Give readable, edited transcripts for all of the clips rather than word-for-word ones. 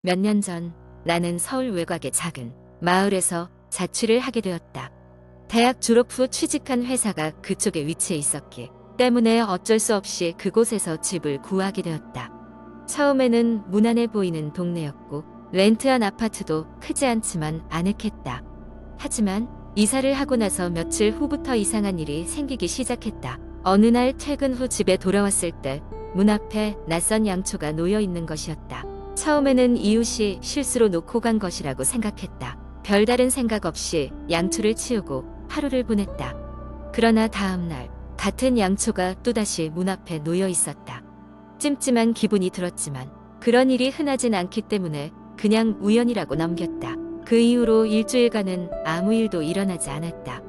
몇 년 전 나는 서울 외곽의 작은 마을에서 자취를 하게 되었다. 대학 졸업 후 취직한 회사가 그쪽에 위치해 있었기 때문에 어쩔 수 없이 그곳에서 집을 구하게 되었다. 처음에는 무난해 보이는 동네였고 렌트한 아파트도 크지 않지만 아늑했다. 하지만 이사를 하고 나서 며칠 후부터 이상한 일이 생기기 시작했다. 어느 날 퇴근 후 집에 돌아왔을 때 문 앞에 낯선 양초가 놓여 있는 것이었다. 처음에는 이웃이 실수로 놓고 간 것이라고 생각했다. 별다른 생각 없이 양초를 치우고 하루를 보냈다. 그러나 다음 날 같은 양초가 또다시 문 앞에 놓여 있었다. 찜찜한 기분이 들었지만 그런 일이 흔하진 않기 때문에 그냥 우연이라고 넘겼다. 그 이후로 일주일간은 아무 일도 일어나지 않았다.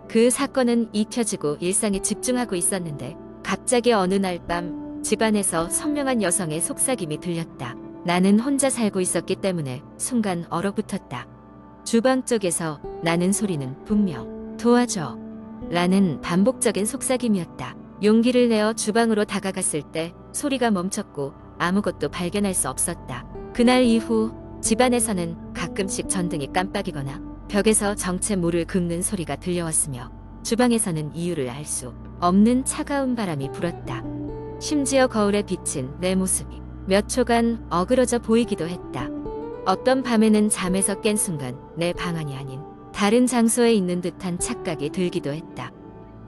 그 사건은 잊혀지고 일상에 집중하고 있었는데 갑자기 어느 날 밤 집안에서 선명한 여성의 속삭임이 들렸다. 나는 혼자 살고 있었기 때문에 순간 얼어붙었다. 주방 쪽에서 나는 소리는 분명 도와줘 라는 반복적인 속삭임이었다. 용기를 내어 주방으로 다가갔을 때 소리가 멈췄고 아무것도 발견할 수 없었다. 그날 이후 집안에서는 가끔씩 전등이 깜빡이거나 벽에서 정체 모를 긁는 소리가 들려왔으며 주방에서는 이유를 알 수 없는 차가운 바람이 불었다. 심지어 거울에 비친 내 모습이 몇 초간 어그러져 보이기도 했다. 어떤 밤에는 잠에서 깬 순간 내 방안이 아닌 다른 장소에 있는 듯한 착각이 들기도 했다.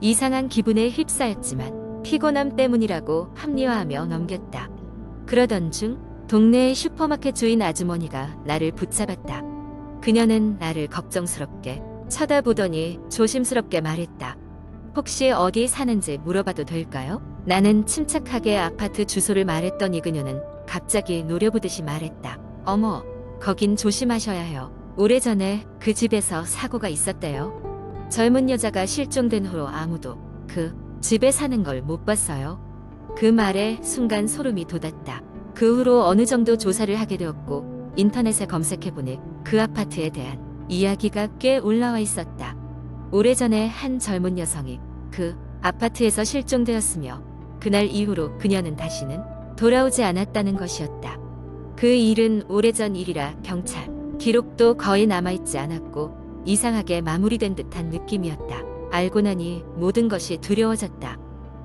이상한 기분에 휩싸였지만 피곤함 때문이라고 합리화하며 넘겼다. 그러던 중 동네의 슈퍼마켓 주인 아주머니가 나를 붙잡았다. 그녀는 나를 걱정스럽게 쳐다보더니 조심스럽게 말했다. 혹시 어디 사는지 물어봐도 될까요? 나는 침착하게 아파트 주소를 말했더니 그녀는 갑자기 노려보듯이 말했다. 어머, 거긴 조심하셔야 해요. 오래전에 그 집에서 사고가 있었대요. 젊은 여자가 실종된 후로 아무도 그 집에 사는 걸 못 봤어요. 그 말에 순간 소름이 돋았다. 그 후로 어느 정도 조사를 하게 되었고 인터넷에 검색해보니 그 아파트에 대한 이야기가 꽤 올라와 있었다. 오래전에 한 젊은 여성이 그 아파트에서 실종되었으며 그날 이후로 그녀는 다시는 돌아오지 않았다는 것이었다. 그 일은 오래전 일이라 경찰 기록도 거의 남아있지 않았고 이상하게 마무리된 듯한 느낌이었다. 알고 나니 모든 것이 두려워졌다.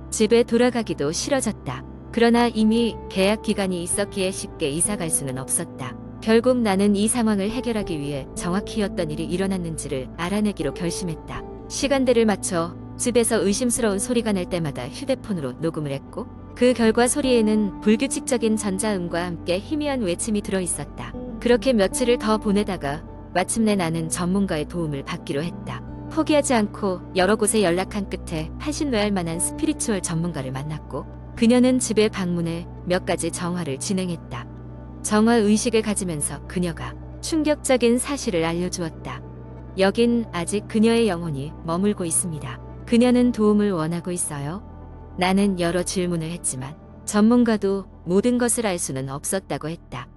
집에 돌아가기도 싫어졌다. 그러나 이미 계약 기간이 있었기에 쉽게 이사 갈 수는 없었다. 결국 나는 이 상황을 해결하기 위해 정확히 어떤 일이 일어났는지를 알아내기로 결심했다. 시간대를 맞춰 집에서 의심스러운 소리가 날 때마다 휴대폰으로 녹음을 했고 그 결과 소리에는 불규칙적인 전자음과 함께 희미한 외침이 들어있었다. 그렇게 며칠을 더 보내다가 마침내 나는 전문가의 도움을 받기로 했다. 포기하지 않고 여러 곳에 연락한 끝에 판신뢰할 만한 스피리추얼 전문가를 만났고 그녀는 집에 방문해 몇 가지 정화를 진행했다. 정화 의식을 가지면서 그녀가 충격적인 사실을 알려주었다. 여긴 아직 그녀의 영혼이 머물고 있습니다. 그녀는 도움을 원하고 있어요. 나는 여러 질문을 했지만 전문가도 모든 것을 알 수는 없었다고 했다.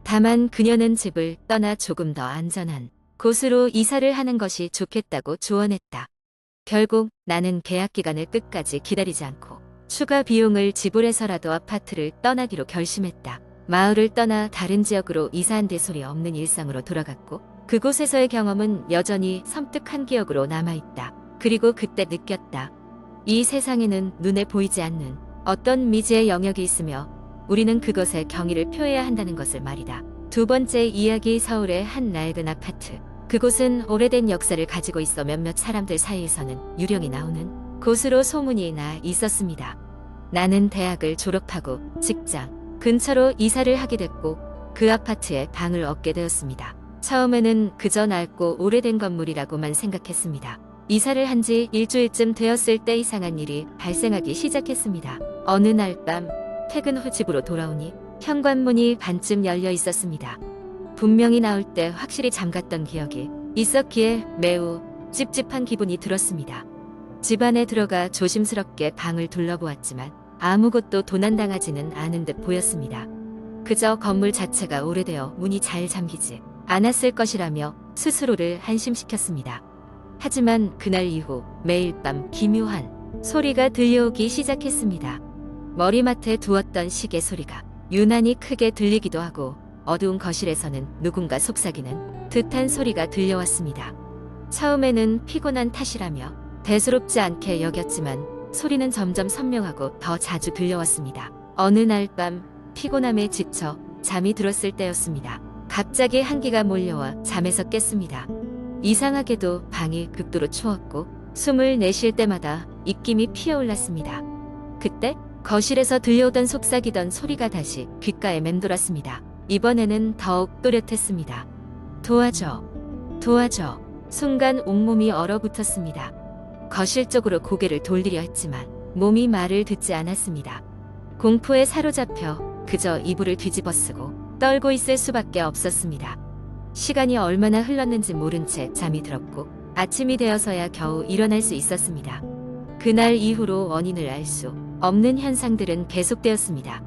다만 그녀는 집을 떠나 조금 더 안전한 곳으로 이사를 하는 것이 좋겠다고 조언했다. 결국 나는 계약 기간을 끝까지 기다리지 않고 추가 비용을 지불해서라도 아파트를 떠나기로 결심했다. 마을을 떠나 다른 지역으로 이사한 뒤 소리 없는 일상으로 돌아갔고 그곳에서의 경험은 여전히 섬뜩한 기억으로 남아있다. 그리고 그때 느꼈다. 이 세상에는 눈에 보이지 않는 어떤 미지의 영역이 있으며 우리는 그것에 경의를 표해야 한다는 것을 말이다. 두 번째 이야기 서울의 한 낡은 아파트. 그곳은 오래된 역사를 가지고 있어 몇몇 사람들 사이에서는 유령이 나오는 곳으로 소문이 나 있었습니다. 나는 대학을 졸업하고 직장 근처로 이사를 하게 됐고 그 아파트에 방을 얻게 되었습니다. 처음에는 그저 낡고 오래된 건물이라고만 생각했습니다. 이사를 한 지 일주일쯤 되었을 때 이상한 일이 발생하기 시작했습니다. 어느 날 밤 퇴근 후 집으로 돌아오니 현관문이 반쯤 열려 있었습니다. 분명히 나올 때 확실히 잠갔던 기억이 있었기에 매우 찝찝한 기분이 들었습니다. 집 안에 들어가 조심스럽게 방을 둘러보았지만 아무것도 도난당하지는 않은 듯 보였습니다. 그저 건물 자체가 오래되어 문이 잘 잠기지 않았을 것이라며 스스로를 한심시켰습니다. 하지만 그날 이후 매일 밤 기묘한 소리가 들려오기 시작했습니다. 머리맡에 두었던 시계 소리가 유난히 크게 들리기도 하고 어두운 거실에서는 누군가 속삭이는 듯한 소리가 들려왔습니다. 처음에는 피곤한 탓이라며 대수롭지 않게 여겼지만 소리는 점점 선명하고 더 자주 들려왔습니다. 어느 날 밤 피곤함에 지쳐 잠이 들었을 때였습니다. 갑자기 한기가 몰려와 잠에서 깼습니다. 이상하게도 방이 극도로 추웠고 숨을 내쉴 때마다 입김이 피어올랐습니다. 그때 거실에서 들려오던 속삭이던 소리가 다시 귓가에 맴돌았습니다. 이번에는 더욱 또렷했습니다. 도와줘, 도와줘. 순간 온몸이 얼어붙었습니다. 거실 쪽으로 고개를 돌리려 했지만 몸이 말을 듣지 않았습니다. 공포에 사로잡혀 그저 이불을 뒤집어쓰고 떨고 있을 수밖에 없었습니다. 시간이 얼마나 흘렀는지 모른 채 잠이 들었고 아침이 되어서야 겨우 일어날 수 있었습니다. 그날 이후로 원인을 알 수 없는 현상들은 계속되었습니다.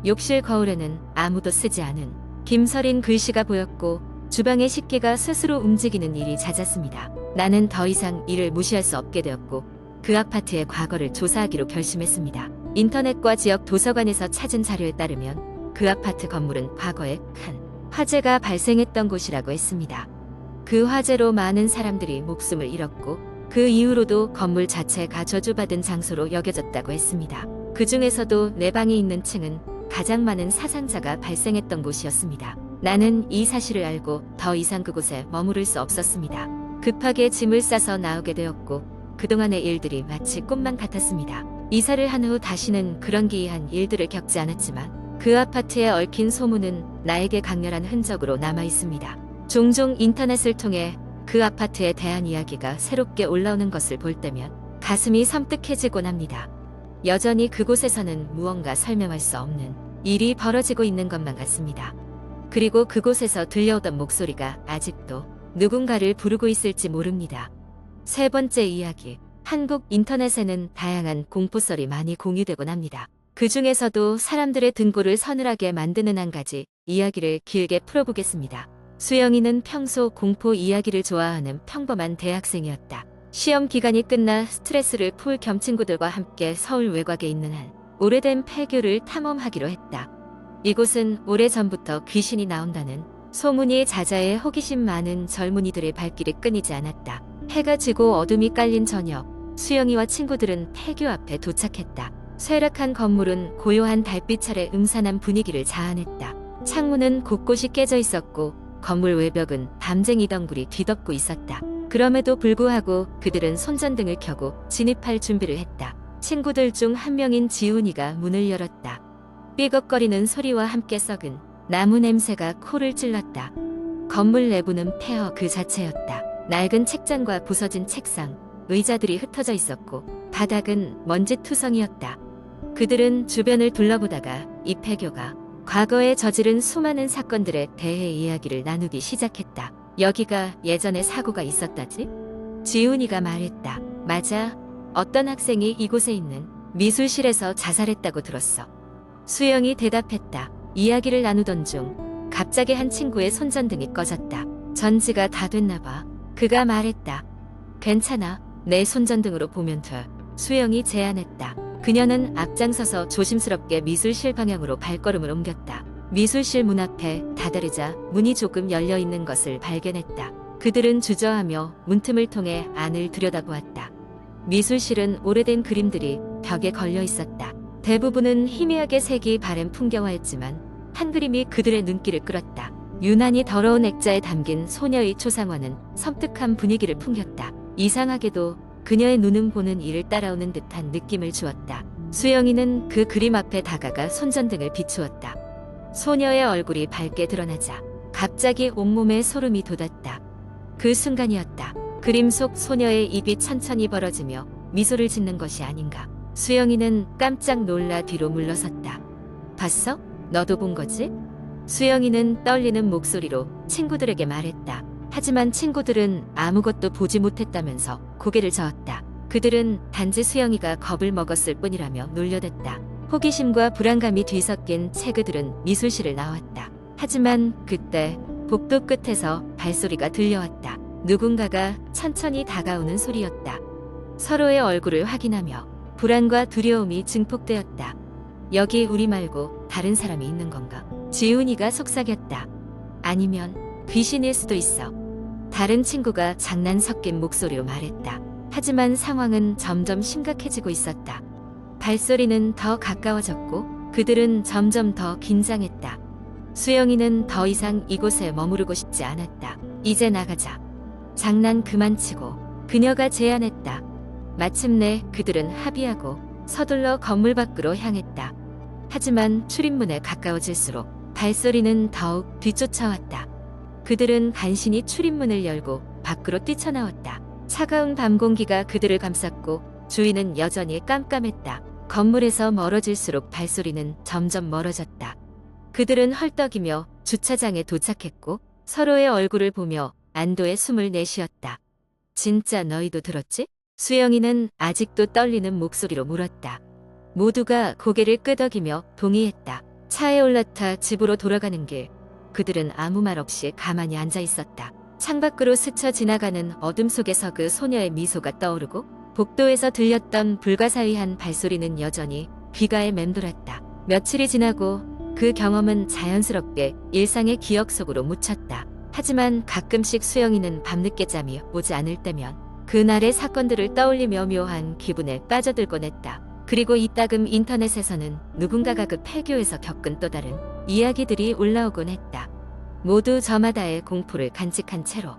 욕실 거울에는 아무도 쓰지 않은 김서린 글씨가 보였고 주방의 식기가 스스로 움직이는 일이 잦았습니다. 나는 더 이상 이를 무시할 수 없게 되었고 그 아파트의 과거를 조사하기로 결심했습니다. 인터넷과 지역 도서관에서 찾은 자료에 따르면 그 아파트 건물은 과거에 큰 화재가 발생했던 곳이라고 했습니다. 그 화재로 많은 사람들이 목숨을 잃었고 그 이후로도 건물 자체가 저주받은 장소로 여겨졌다고 했습니다. 그 중에서도 내 방이 있는 층은 가장 많은 사상자가 발생했던 곳이었습니다. 나는 이 사실을 알고 더 이상 그곳에 머무를 수 없었습니다. 급하게 짐을 싸서 나오게 되었고 그동안의 일들이 마치 꿈만 같았습니다. 이사를 한 후 다시는 그런 기이한 일들을 겪지 않았지만 그 아파트에 얽힌 소문은 나에게 강렬한 흔적으로 남아 있습니다. 종종 인터넷을 통해 그 아파트에 대한 이야기가 새롭게 올라오는 것을 볼 때면 가슴이 섬뜩해지곤 합니다. 여전히 그곳에서는 무언가 설명할 수 없는 일이 벌어지고 있는 것만 같습니다. 그리고 그곳에서 들려오던 목소리가 아직도 누군가를 부르고 있을지 모릅니다. 세 번째 이야기. 한국 인터넷에는 다양한 공포썰이 많이 공유되곤 합니다. 그 중에서도 사람들의 등골을 서늘하게 만드는 한 가지 이야기를 길게 풀어보겠습니다. 수영이는 평소 공포 이야기를 좋아하는 평범한 대학생이었다. 시험 기간이 끝나 스트레스를 풀 겸 친구들과 함께 서울 외곽에 있는 한 오래된 폐교를 탐험하기로 했다. 이곳은 오래전부터 귀신이 나온다는 소문이 자자해 호기심 많은 젊은이들의 발길이 끊이지 않았다. 해가 지고 어둠이 깔린 저녁, 수영이와 친구들은 폐교 앞에 도착했다. 쇠락한 건물은 고요한 달빛 아래 음산한 분위기를 자아냈다. 창문은 곳곳이 깨져 있었고 건물 외벽은 담쟁이 덩굴이 뒤덮고 있었다. 그럼에도 불구하고 그들은 손전등을 켜고 진입할 준비를 했다. 친구들 중 한 명인 지훈이가 문을 열었다. 삐걱거리는 소리와 함께 썩은 나무 냄새가 코를 찔렀다. 건물 내부는 폐허 그 자체였다. 낡은 책장과 부서진 책상, 의자들이 흩어져 있었고 바닥은 먼지투성이었다. 그들은 주변을 둘러보다가 이 폐교가 과거에 저지른 수많은 사건들에 대해 이야기를 나누기 시작했다. 여기가 예전에 사고가 있었다지? 지훈이가 말했다. 맞아. 어떤 학생이 이곳에 있는 미술실에서 자살했다고 들었어. 수영이 대답했다. 이야기를 나누던 중 갑자기 한 친구의 손전등이 꺼졌다. 전지가 다 됐나 봐. 그가 말했다. 괜찮아. 내 손전등으로 보면 돼. 수영이 제안했다. 그녀는 앞장서서 조심스럽게 미술실 방향으로 발걸음을 옮겼다. 미술실 문 앞에 다다르자 문이 조금 열려 있는 것을 발견했다. 그들은 주저하며 문틈을 통해 안을 들여다보았다. 미술실은 오래된 그림들이 벽에 걸려 있었다. 대부분은 희미하게 색이 바랜 풍경화였지만 한 그림이 그들의 눈길을 끌었다. 유난히 더러운 액자에 담긴 소녀의 초상화는 섬뜩한 분위기를 풍겼다. 이상하게도 그녀의 눈은 보는 이를 따라오는 듯한 느낌을 주었다. 수영이는 그 그림 앞에 다가가 손전등을 비추었다. 소녀의 얼굴이 밝게 드러나자 갑자기 온몸에 소름이 돋았다. 그 순간이었다. 그림 속 소녀의 입이 천천히 벌어지며 미소를 짓는 것이 아닌가. 수영이는 깜짝 놀라 뒤로 물러섰다. 봤어? 너도 본 거지? 수영이는 떨리는 목소리로 친구들에게 말했다. 하지만 친구들은 아무것도 보지 못했다면서 고개를 저었다. 그들은 단지 수영이가 겁을 먹었을 뿐이라며 놀려댔다. 호기심과 불안감이 뒤섞인 채 그들은 미술실을 나왔다. 하지만 그때 복도 끝에서 발소리가 들려왔다. 누군가가 천천히 다가오는 소리였다. 서로의 얼굴을 확인하며 불안과 두려움이 증폭되었다. 여기 우리 말고 다른 사람이 있는 건가? 지훈이가 속삭였다. 아니면 귀신일 수도 있어. 다른 친구가 장난 섞인 목소리로 말했다. 하지만 상황은 점점 심각해지고 있었다. 발소리는 더 가까워졌고 그들은 점점 더 긴장했다. 수영이는 더 이상 이곳에 머무르고 싶지 않았다. 이제 나가자. 장난 그만 치고 그녀가 제안했다. 마침내 그들은 합의하고 서둘러 건물 밖으로 향했다. 하지만 출입문에 가까워질수록 발소리는 더욱 뒤쫓아왔다. 그들은 간신히 출입문을 열고 밖으로 뛰쳐나왔다. 차가운 밤 공기가 그들을 감쌌고 주위는 여전히 깜깜했다. 건물에서 멀어질수록 발소리는 점점 멀어졌다. 그들은 헐떡이며 주차장에 도착했고 서로의 얼굴을 보며 안도의 숨을 내쉬었다. 진짜 너희도 들었지? 수영이는 아직도 떨리는 목소리로 물었다. 모두가 고개를 끄덕이며 동의했다. 차에 올라타 집으로 돌아가는 길, 그들은 아무 말 없이 가만히 앉아 있었다. 창밖으로 스쳐 지나가는 어둠 속에서 그 소녀의 미소가 떠오르고 복도에서 들렸던 불가사의한 발소리는 여전히 귀가에 맴돌았다. 며칠이 지나고 그 경험은 자연스럽게 일상의 기억 속으로 묻혔다. 하지만 가끔씩 수영이는 밤늦게 잠이 오지 않을 때면 그날의 사건들을 떠올리며 묘한 기분에 빠져들곤 했다. 그리고 이따금 인터넷에서는 누군가가 그 폐교에서 겪은 또 다른 이야기들이 올라오곤 했다. 모두 저마다의 공포를 간직한 채로.